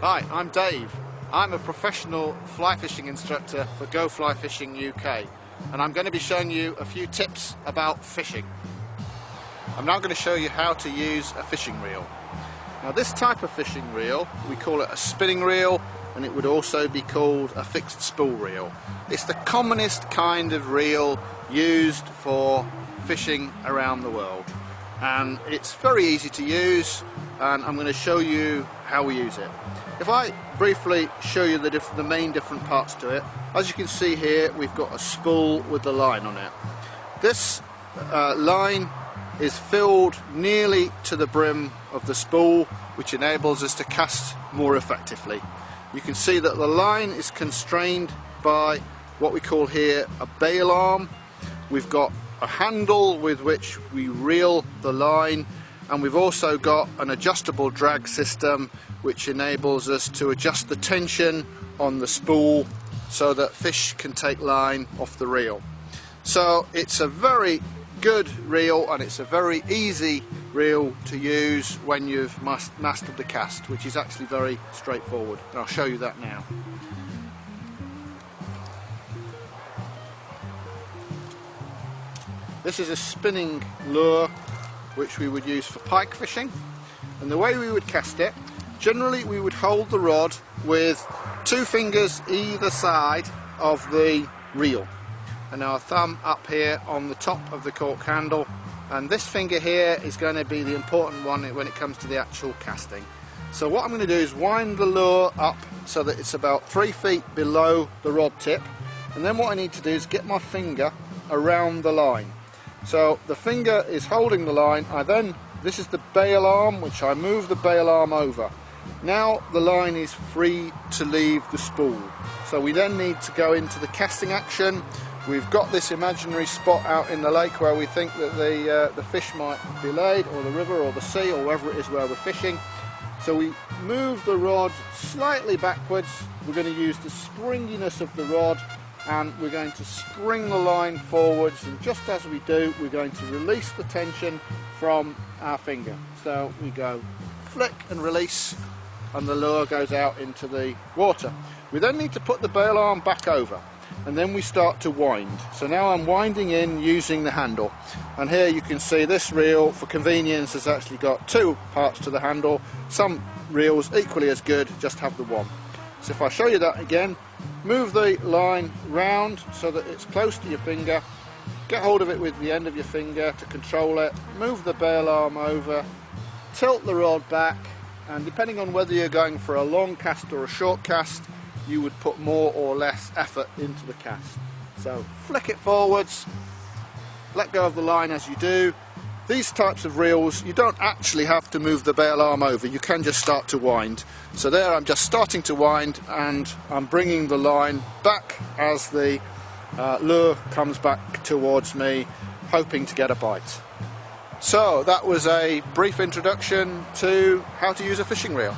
Hi, I'm Dave. I'm a professional fly fishing instructor for Go Fly Fishing UK, and I'm going to be showing you a few tips about fishing. I'm now going to show you how to use a fishing reel. Now this type of fishing reel, we call it a spinning reel, and it would also be called a fixed spool reel. It's the commonest kind of reel used for fishing around the world, and it's very easy to use, and I'm going to show you how we use it. If I briefly show you the main different parts to it, as you can see here, we've got a spool with the line on it. This line is filled nearly to the brim of the spool, which enables us to cast more effectively. You can see that the line is constrained by what we call here a bail arm. We've got a handle with which we reel the line, and we've also got an adjustable drag system which enables us to adjust the tension on the spool so that fish can take line off the reel. So it's a very good reel, and it's a very easy reel to use when you've mastered the cast, which is actually very straightforward, and I'll show you that now. This is a spinning lure which we would use for pike fishing, and the way we would cast it, generally we would hold the rod with two fingers either side of the reel and our thumb up here on the top of the cork handle, and this finger here is going to be the important one when it comes to the actual casting. So what I'm going to do is wind the lure up so that it's about 3 feet below the rod tip, and then what I need to do is get my finger around the line. So the finger is holding the line. This is the bail arm, which I move the bail arm over. Now the line is free to leave the spool. So we then need to go into the casting action. We've got this imaginary spot out in the lake where we think that the fish might be laid, or the river or the sea, or wherever it is where we're fishing. So we move the rod slightly backwards. We're going to use the springiness of the rod, and we're going to spring the line forwards, and just as we do, we're going to release the tension from our finger. So we go flick and release, and the lure goes out into the water. We then need to put the bail arm back over, and then we start to wind. So now I'm winding in using the handle, and here you can see this reel, for convenience, has actually got two parts to the handle. Some reels equally as good just have the one. So if I show you that again, move the line round so that it's close to your finger, get hold of it with the end of your finger to control it, move the bail arm over, tilt the rod back, and depending on whether you're going for a long cast or a short cast, you would put more or less effort into the cast. So flick it forwards, let go of the line as you do. These types of reels, you don't actually have to move the bail arm over, you can just start to wind. So there I'm just starting to wind, and I'm bringing the line back as the lure comes back towards me, hoping to get a bite. So that was a brief introduction to how to use a fishing reel.